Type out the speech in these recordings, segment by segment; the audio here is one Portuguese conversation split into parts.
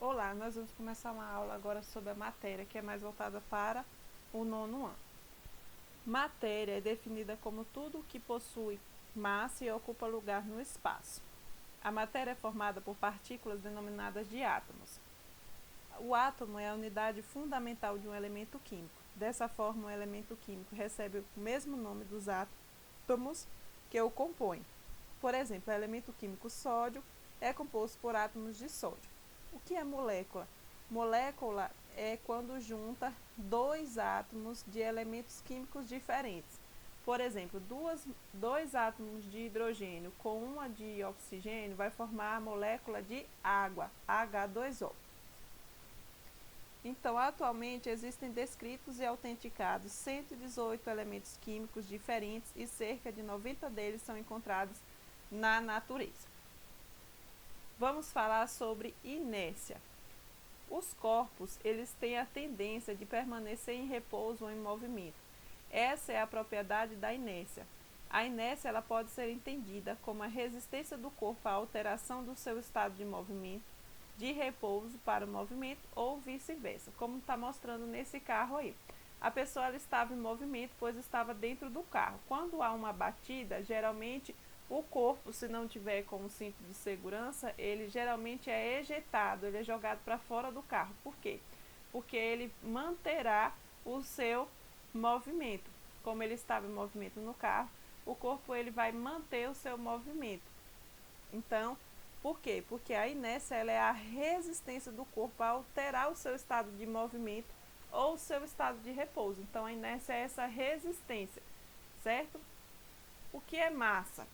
Olá, nós vamos começar uma aula agora sobre a matéria, que é mais voltada para o nono ano. Matéria é definida como tudo que possui massa e ocupa lugar no espaço. A matéria é formada por partículas denominadas de átomos. O átomo é a unidade fundamental de um elemento químico. Dessa forma, o elemento químico recebe o mesmo nome dos átomos que o compõem. Por exemplo, o elemento químico sódio é composto por átomos de sódio. O que é molécula? Molécula é quando junta dois átomos de elementos químicos diferentes. Por exemplo, dois átomos de hidrogênio com uma de oxigênio vai formar a molécula de água, H2O. Então, atualmente existem descritos e autenticados 118 elementos químicos diferentes e cerca de 90 deles são encontrados na natureza. Vamos falar sobre inércia. Os corpos, eles têm a tendência de permanecer em repouso ou em movimento. Essa é a propriedade da inércia. A inércia ela pode ser entendida como a resistência do corpo à alteração do seu estado de movimento, de repouso para o movimento ou vice-versa, como está mostrando nesse carro aí. A pessoa ela estava em movimento, pois estava dentro do carro. Quando há uma batida, geralmente o corpo, se não tiver com um cinto de segurança, ele geralmente é ejetado, ele é jogado para fora do carro. Por quê? Porque ele manterá o seu movimento. Como ele estava em movimento no carro, o corpo ele vai manter o seu movimento. Então, por quê? Porque a inércia ela é a resistência do corpo a alterar o seu estado de movimento ou o seu estado de repouso. Então, a inércia é essa resistência, certo? O que é massa?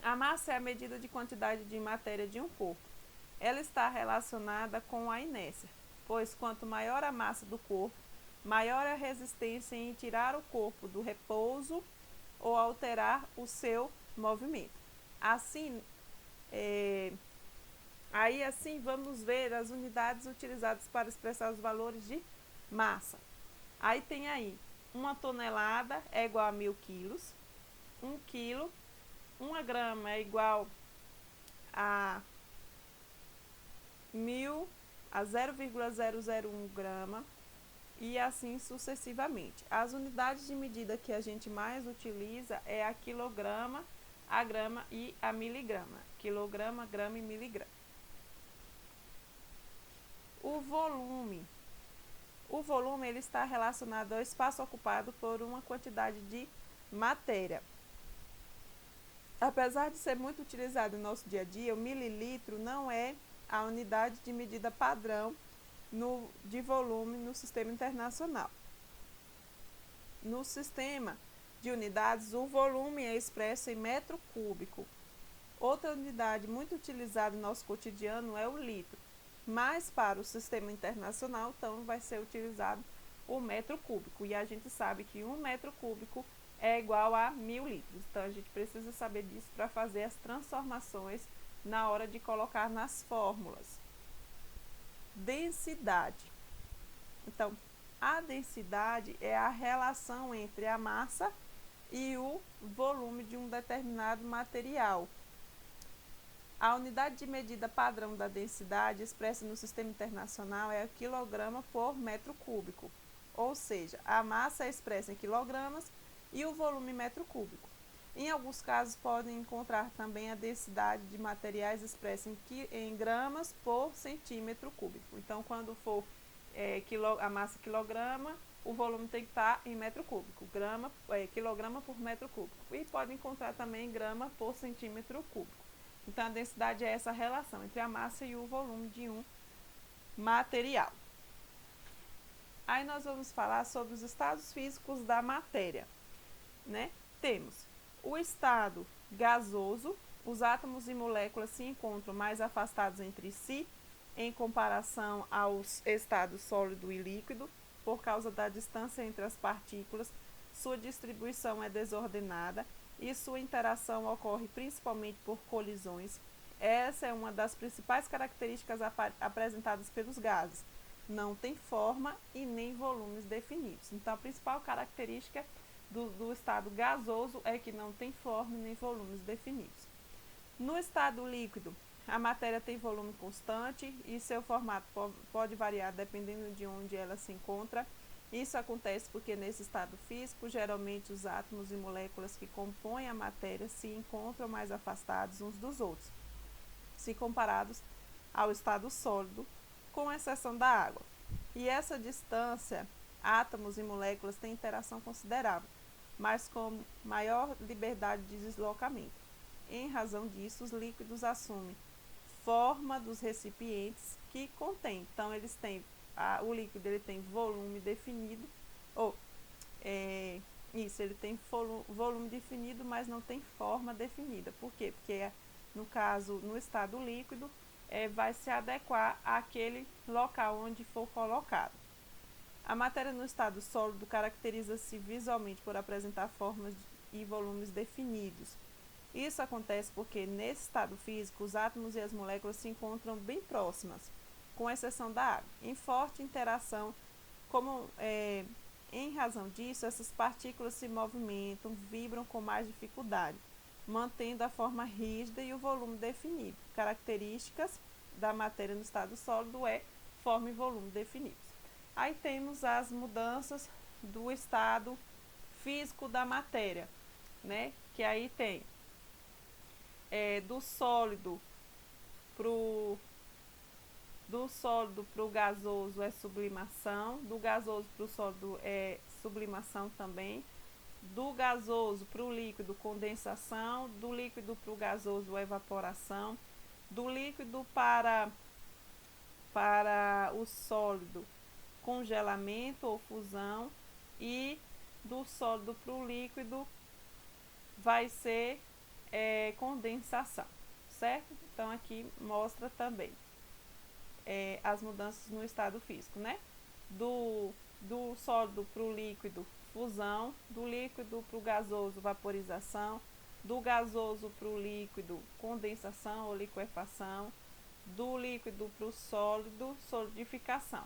A massa é a medida de quantidade de matéria de um corpo. Ela está relacionada com a inércia, pois quanto maior a massa do corpo, maior a resistência em tirar o corpo do repouso ou alterar o seu movimento. Assim, vamos ver as unidades utilizadas para expressar os valores de massa. Aí tem aí, 1 tonelada é igual a 1000 quilos, 1 quilo, 1 grama é igual a 0,001 grama e assim sucessivamente. As unidades de medida que a gente mais utiliza é a quilograma, a grama e a miligrama. Quilograma, grama e miligrama. O volume ele está relacionado ao espaço ocupado por uma quantidade de matéria. Apesar de ser muito utilizado no nosso dia a dia, o mililitro não é a unidade de medida padrão de volume no sistema internacional. No sistema de unidades, o volume é expresso em metro cúbico. Outra unidade muito utilizada no nosso cotidiano é o litro, mas para o sistema internacional, então, vai ser utilizado o metro cúbico. E a gente sabe que 1 metro cúbico é igual a 1000 litros. Então, a gente precisa saber disso para fazer as transformações na hora de colocar nas fórmulas. Densidade. Então, a densidade é a relação entre a massa e o volume de um determinado material. A unidade de medida padrão da densidade expressa no sistema internacional é o quilograma por metro cúbico, ou seja, a massa é expressa em quilogramas e o volume em metro cúbico. Em alguns casos, podem encontrar também a densidade de materiais expressa em gramas por centímetro cúbico. Então, quando for a massa quilograma, o volume tem que estar em metro cúbico, quilograma por metro cúbico. E pode encontrar também grama por centímetro cúbico. Então, a densidade é essa relação entre a massa e o volume de um material. Aí nós vamos falar sobre os estados físicos da matéria, né? Temos o estado gasoso, os átomos e moléculas se encontram mais afastados entre si em comparação aos estados sólido e líquido, por causa da distância entre as partículas, sua distribuição é desordenada e sua interação ocorre principalmente por colisões. Essa é uma das principais características apresentadas pelos gases. Não tem forma e nem volumes definidos. Então, a principal característica do estado gasoso é que não tem forma nem volumes definidos. No estado líquido, a matéria tem volume constante e seu formato pode variar dependendo de onde ela se encontra. Isso acontece porque nesse estado físico, geralmente os átomos e moléculas que compõem a matéria se encontram mais afastados uns dos outros, se comparados ao estado sólido, com exceção da água. E essa distância, átomos e moléculas têm interação considerável, mas com maior liberdade de deslocamento. Em razão disso, os líquidos assumem forma dos recipientes que contém. Então, eles têm o líquido ele tem volume definido, ele tem volume definido, mas não tem forma definida. Por quê? Porque, no caso, no estado líquido, vai se adequar àquele local onde for colocado. A matéria no estado sólido caracteriza-se visualmente por apresentar formas e volumes definidos. Isso acontece porque, nesse estado físico, os átomos e as moléculas se encontram bem próximas, com exceção da água, em forte interação. Em razão disso, essas partículas se movimentam, vibram com mais dificuldade, mantendo a forma rígida e o volume definido. Características da matéria no estado sólido forma e volume definidos. Aí temos as mudanças do estado físico da matéria, né? Que aí tem do sólido para o gasoso é sublimação, do gasoso para o sólido é sublimação também, do gasoso para o líquido condensação, do líquido para o gasoso evaporação, do líquido para o sólido congelamento ou fusão, e do sólido para o líquido vai ser condensação, certo? Então aqui mostra também as mudanças no estado físico, né? Do sólido para o líquido, fusão, do líquido para o gasoso, vaporização, do gasoso para o líquido, condensação ou liquefação, do líquido para o sólido, solidificação.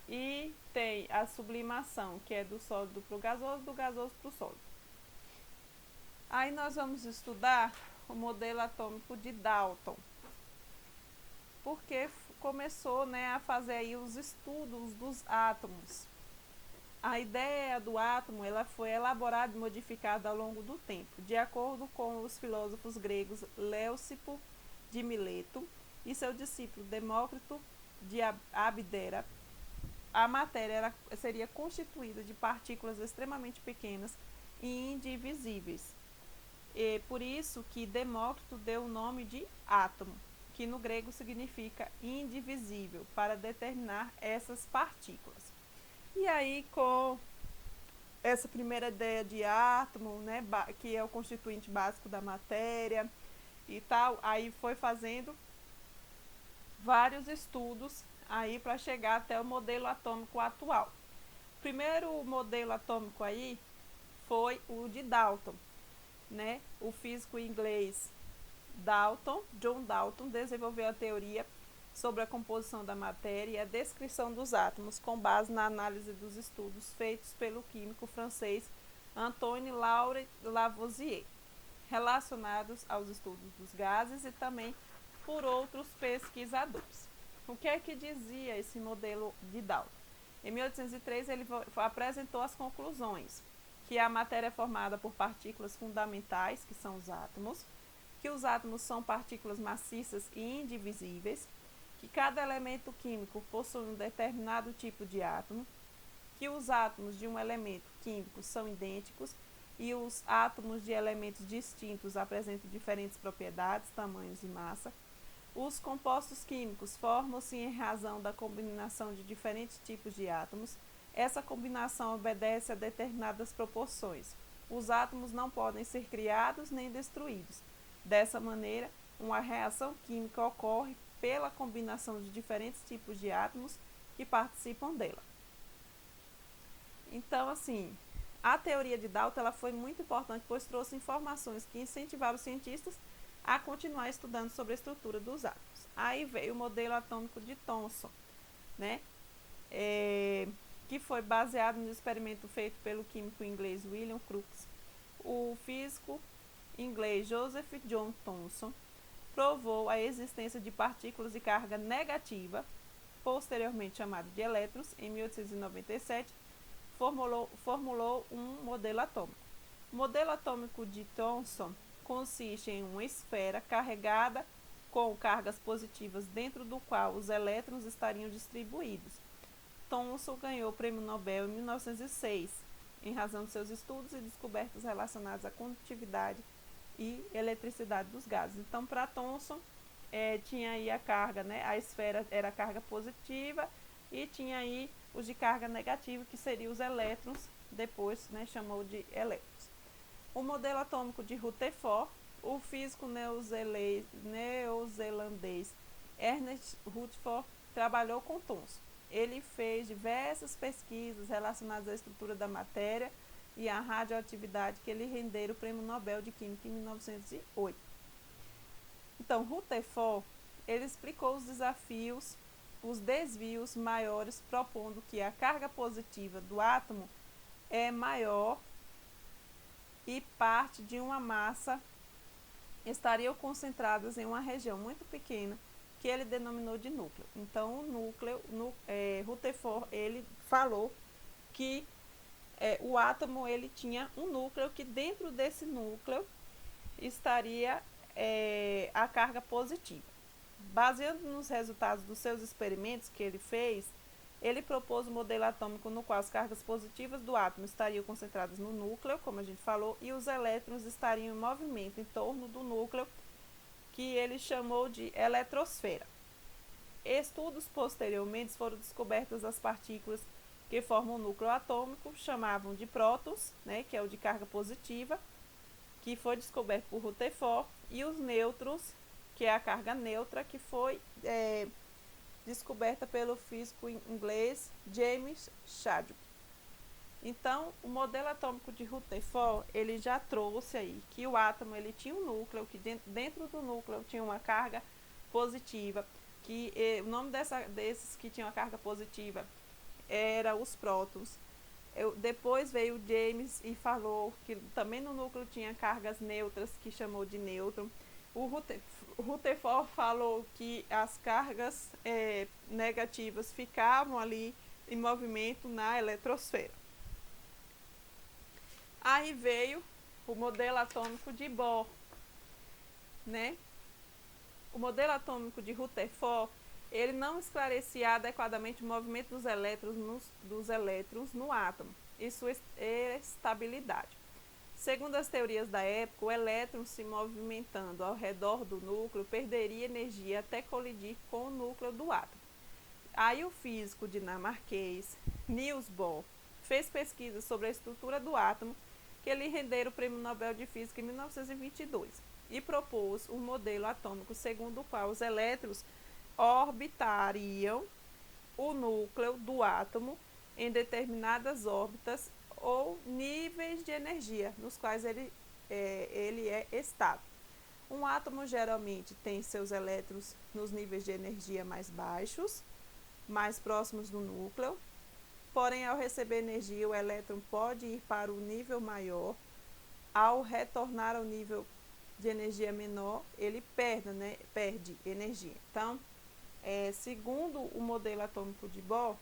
E tem a sublimação, que é do sólido para o gasoso, do gasoso para o sólido. Aí nós vamos estudar o modelo atômico de Dalton, porque começou, né, a fazer aí os estudos dos átomos. A ideia do átomo ela foi elaborada e modificada ao longo do tempo, de acordo com os filósofos gregos Leucipo de Mileto e seu discípulo Demócrito de Abdera. A matéria seria constituída de partículas extremamente pequenas e indivisíveis. E por isso que Demócrito deu o nome de átomo, que no grego significa indivisível, para determinar essas partículas. E aí, com essa primeira ideia de átomo, né, que é o constituinte básico da matéria e tal, aí foi fazendo vários estudos aí para chegar até o modelo atômico atual. O primeiro modelo atômico aí foi o de Dalton, né? O físico inglês John Dalton, desenvolveu a teoria sobre a composição da matéria e a descrição dos átomos com base na análise dos estudos feitos pelo químico francês Antoine-Laure Lavoisier, relacionados aos estudos dos gases e também por outros pesquisadores. O que é que dizia esse modelo de Dalton? Em 1803, ele apresentou as conclusões, que a matéria é formada por partículas fundamentais, que são os átomos, que os átomos são partículas maciças e indivisíveis, que cada elemento químico possui um determinado tipo de átomo, que os átomos de um elemento químico são idênticos e os átomos de elementos distintos apresentam diferentes propriedades, tamanhos e massa. Os compostos químicos formam-se em razão da combinação de diferentes tipos de átomos. Essa combinação obedece a determinadas proporções. Os átomos não podem ser criados nem destruídos. Dessa maneira, uma reação química ocorre pela combinação de diferentes tipos de átomos que participam dela. Então, assim, a teoria de Dalton ela foi muito importante, pois trouxe informações que incentivaram os cientistas a continuar estudando sobre a estrutura dos átomos. Aí veio o modelo atômico de Thomson, né? Que foi baseado no experimento feito pelo químico inglês William Crookes, o físico inglês Joseph John Thomson provou a existência de partículas de carga negativa, posteriormente chamado de elétrons. Em 1897, formulou um modelo atômico. O modelo atômico de Thomson consiste em uma esfera carregada com cargas positivas dentro do qual os elétrons estariam distribuídos. Thomson ganhou o Prêmio Nobel em 1906, em razão de seus estudos e descobertas relacionadas à condutividade e eletricidade dos gases. Então, para Thomson, tinha aí a carga, né? A esfera era a carga positiva e tinha aí os de carga negativa, que seriam os elétrons, depois, né, chamou de elétrons. O modelo atômico de Rutherford, o físico neozelandês Ernest Rutherford trabalhou com Thomson. Ele fez diversas pesquisas relacionadas à estrutura da matéria e à radioatividade que lhe renderam o Prêmio Nobel de Química em 1908. Então, Rutherford, ele explicou os desvios maiores, propondo que a carga positiva do átomo é maior e parte de uma massa estariam concentradas em uma região muito pequena, que ele denominou de núcleo. Então, Rutherford, ele falou que o átomo ele tinha um núcleo, que dentro desse núcleo estaria a carga positiva. Baseando nos resultados dos seus experimentos que ele fez, ele propôs um modelo atômico no qual as cargas positivas do átomo estariam concentradas no núcleo, como a gente falou, e os elétrons estariam em movimento em torno do núcleo, que ele chamou de eletrosfera. Estudos posteriormente foram descobertas as partículas que formam o núcleo atômico, chamavam de prótons, né, que é o de carga positiva, que foi descoberto por Rutherford, e os nêutrons, que é a carga neutra, que foi descoberta pelo físico inglês James Chadwick. Então, o modelo atômico de Rutherford, ele já trouxe aí que o átomo ele tinha um núcleo, que dentro do núcleo tinha uma carga positiva, que o nome desses que tinham a carga positiva era os prótons. Depois veio James e falou que também no núcleo tinha cargas neutras, que chamou de nêutron. O Rutherford falou que as cargas negativas ficavam ali em movimento na eletrosfera. Aí veio o modelo atômico de Bohr, né? O modelo atômico de Rutherford, ele não esclarecia adequadamente o movimento dos elétrons no átomo e sua estabilidade. Segundo as teorias da época, o elétron se movimentando ao redor do núcleo perderia energia até colidir com o núcleo do átomo. Aí o físico dinamarquês Niels Bohr fez pesquisas sobre a estrutura do átomo, que lhe renderam o Prêmio Nobel de Física em 1922, e propôs um modelo atômico segundo o qual os elétrons orbitariam o núcleo do átomo em determinadas órbitas ou níveis de energia, nos quais ele é estável. Um átomo geralmente tem seus elétrons nos níveis de energia mais baixos, mais próximos do núcleo, porém, ao receber energia, o elétron pode ir para o nível maior. Ao retornar ao nível de energia menor, ele perde energia. Então, segundo o modelo atômico de Bohr,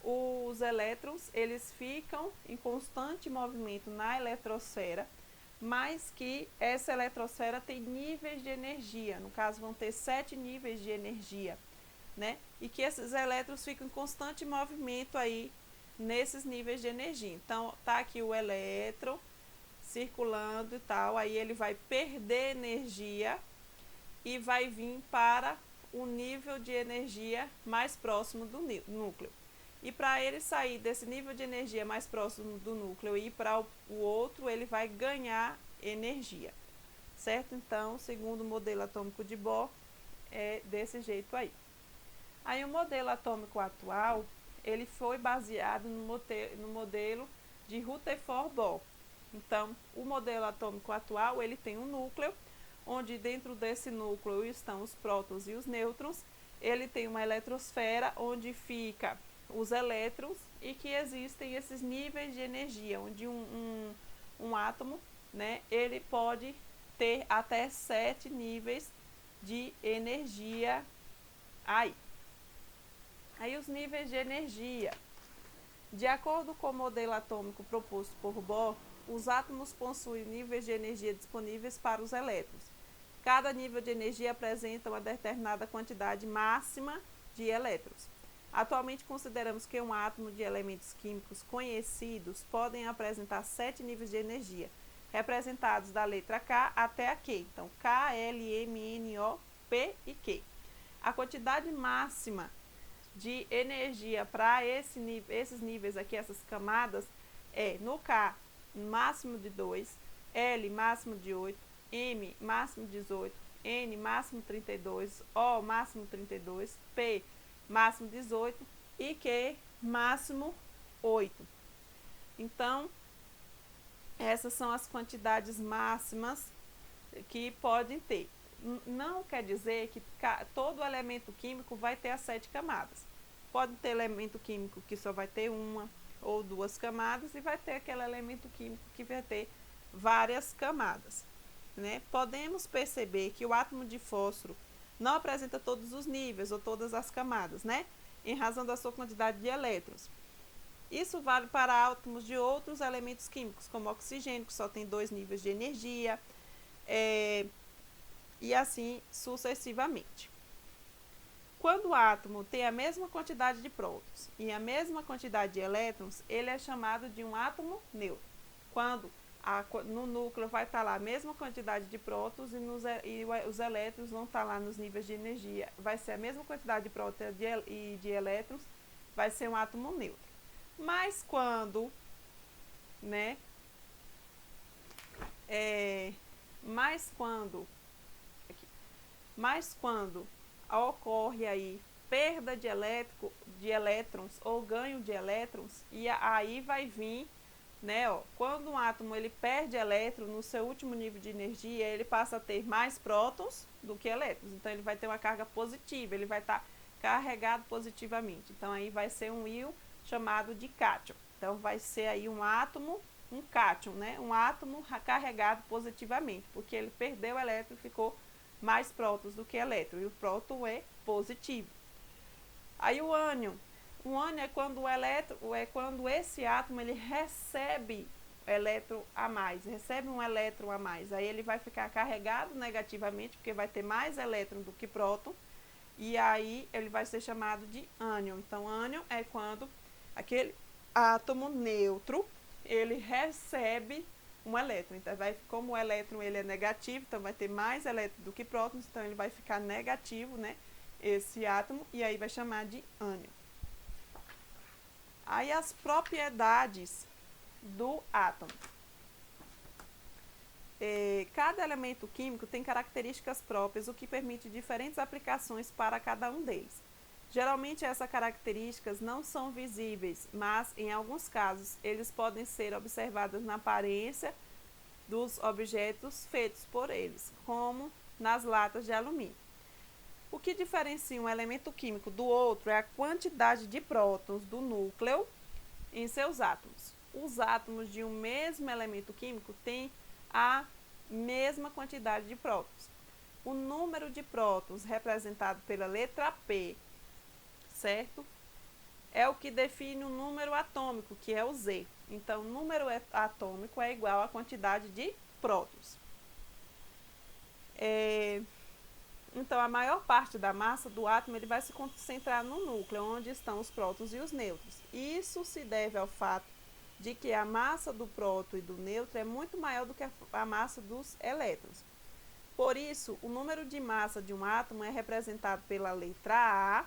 os elétrons eles ficam em constante movimento na eletrosfera, mas que essa eletrosfera tem níveis de energia, no caso vão ter 7 níveis de energia, né? E que esses elétrons ficam em constante movimento aí nesses níveis de energia. Então, tá aqui o elétron circulando e tal, aí ele vai perder energia e vai vir para o nível de energia mais próximo do núcleo. E para ele sair desse nível de energia mais próximo do núcleo e ir para o outro, ele vai ganhar energia, certo? Então, segundo o modelo atômico de Bohr, é desse jeito aí. Aí o modelo atômico atual, ele foi baseado no modelo de Rutherford-Bohr. Então, o modelo atômico atual, ele tem um núcleo, onde dentro desse núcleo estão os prótons e os nêutrons. Ele tem uma eletrosfera, onde fica os elétrons, e que existem esses níveis de energia, onde um átomo, né, ele pode ter até 7 níveis de energia aí. Aí os níveis de energia. De acordo com o modelo atômico proposto por Bohr, os átomos possuem níveis de energia disponíveis para os elétrons. Cada nível de energia apresenta uma determinada quantidade máxima de elétrons. Atualmente consideramos que um átomo de elementos químicos conhecidos podem apresentar 7 níveis de energia, representados da letra K até a Q. Então, K, L, M, N, O, P e Q. A quantidade máxima de energia para esses níveis aqui, essas camadas, é no K máximo de 2, L máximo de 8, M máximo 18, N máximo 32, O máximo 32, P máximo 18 e Q máximo 8. Então, essas são as quantidades máximas que podem ter. Não quer dizer que todo elemento químico vai ter as 7 camadas. Pode ter elemento químico que só vai ter uma ou 2 camadas e vai ter aquele elemento químico que vai ter várias camadas, né? Podemos perceber que o átomo de fósforo não apresenta todos os níveis ou todas as camadas, né? Em razão da sua quantidade de elétrons. Isso vale para átomos de outros elementos químicos, como oxigênio, que só tem 2 níveis de energia, e assim sucessivamente. Quando o átomo tem a mesma quantidade de prótons e a mesma quantidade de elétrons, ele é chamado de um átomo neutro. Quando no núcleo vai estar lá a mesma quantidade de prótons e os elétrons vão estar lá nos níveis de energia, vai ser a mesma quantidade de prótons e de elétrons, vai ser um átomo neutro. Mas quando, né, quando ocorre aí perda de elétrons ou ganho de elétrons, e aí vai vir, né, quando um átomo ele perde elétron no seu último nível de energia, ele passa a ter mais prótons do que elétrons. Então ele vai ter uma carga positiva, ele vai estar carregado positivamente. Então aí vai ser um íon chamado de cátion. Então vai ser aí um átomo, um cátion, né, um átomo carregado positivamente, porque ele perdeu elétron e ficou mais prótons do que elétron, e o próton é positivo. Aí o ânion é quando esse átomo ele recebe um elétron a mais. Aí ele vai ficar carregado negativamente, porque vai ter mais elétron do que próton, e aí ele vai ser chamado de ânion. Então, ânion é quando aquele átomo neutro ele recebe um elétron. Então, como o elétron ele é negativo, então vai ter mais elétron do que prótons, então ele vai ficar negativo, né, esse átomo, e aí vai chamar de ânion. Aí as propriedades do átomo. Cada elemento químico tem características próprias, o que permite diferentes aplicações para cada um deles. Geralmente essas características não são visíveis, mas em alguns casos eles podem ser observados na aparência dos objetos feitos por eles, como nas latas de alumínio. O que diferencia um elemento químico do outro é a quantidade de prótons do núcleo em seus átomos. Os átomos de um mesmo elemento químico têm a mesma quantidade de prótons. O número de prótons representado pela letra P, certo? É o que define o número atômico, que é o Z. Então, o número atômico é igual à quantidade de prótons. Então, a maior parte da massa do átomo ele vai se concentrar no núcleo, onde estão os prótons e os nêutrons. Isso se deve ao fato de que a massa do próton e do nêutron é muito maior do que a massa dos elétrons. Por isso, o número de massa de um átomo é representado pela letra A,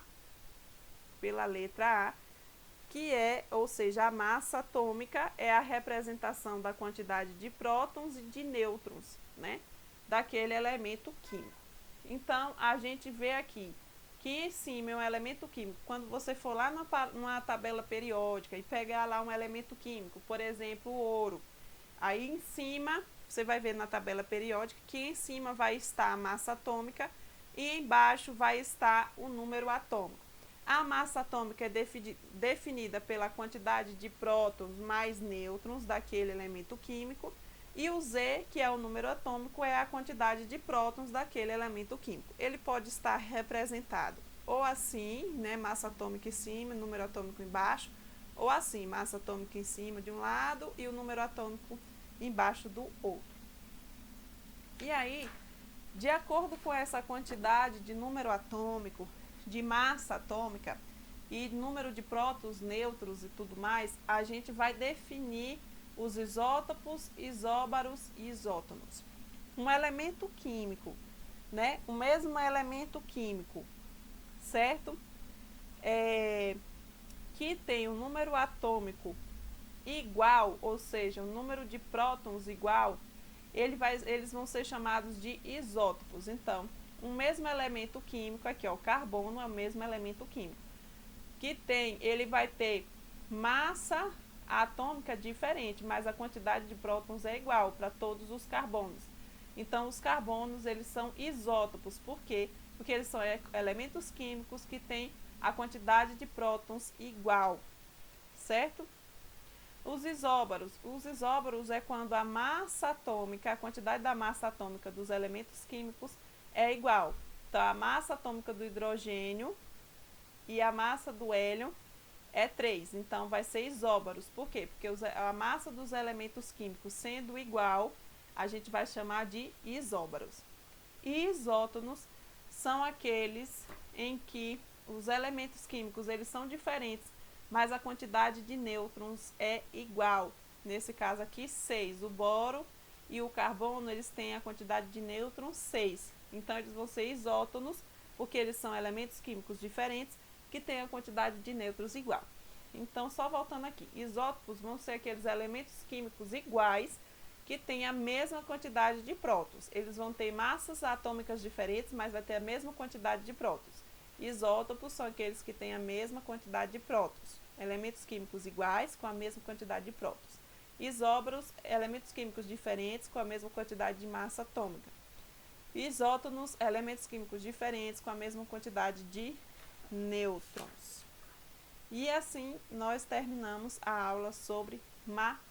que é, ou seja, a massa atômica é a representação da quantidade de prótons e de nêutrons, né, daquele elemento químico. Então, a gente vê aqui que em cima é um elemento químico. Quando você for lá numa tabela periódica e pegar lá um elemento químico, por exemplo, o ouro, aí em cima, você vai ver na tabela periódica que em cima vai estar a massa atômica e embaixo vai estar o número atômico. A massa atômica é definida pela quantidade de prótons mais nêutrons daquele elemento químico, E o Z, que é o número atômico, é a quantidade de prótons daquele elemento químico. Ele pode estar representado ou assim, né, massa atômica em cima, número atômico embaixo, ou assim, massa atômica em cima de um lado e o número atômico embaixo do outro. E aí, de acordo com essa quantidade de número atômico, de massa atômica e número de prótons, nêutrons e tudo mais, a gente vai definir os isótopos, isóbaros e isótonos. Um elemento químico, né? O mesmo elemento químico, certo? Que tem um número atômico igual, ou seja, um número de prótons igual, eles vão ser chamados de isótopos. Então, um mesmo elemento químico, aqui ó, o carbono é o mesmo elemento químico, que ele vai ter massa atômica diferente, mas a quantidade de prótons é igual para todos os carbonos. Então, os carbonos, eles são isótopos. Por quê? Porque eles são elementos químicos que têm a quantidade de prótons igual, certo? Os isóbaros é quando a massa atômica, a quantidade da massa atômica dos elementos químicos é igual. Então, a massa atômica do hidrogênio e a massa do hélio é 3, então vai ser isóbaros. Por quê? Porque a massa dos elementos químicos sendo igual, a gente vai chamar de isóbaros. E isótonos são aqueles em que os elementos químicos eles são diferentes, mas a quantidade de nêutrons é igual. Nesse caso aqui, 6. O boro e o carbono, eles têm a quantidade de nêutrons 6. Então, eles vão ser isótonos, porque eles são elementos químicos diferentes, que têm a quantidade de nêutrons igual. Então, só voltando aqui, isótopos vão ser aqueles elementos químicos iguais, que têm a mesma quantidade de prótons. Eles vão ter massas atômicas diferentes, mas vai ter a mesma quantidade de prótons. Isótopos são aqueles que têm a mesma quantidade de prótons. Elementos químicos iguais com a mesma quantidade de prótons. Isóbaros, elementos químicos diferentes com a mesma quantidade de massa atômica. Isótonos, elementos químicos diferentes com a mesma quantidade de nêutrons. E assim nós terminamos a aula sobre matemática.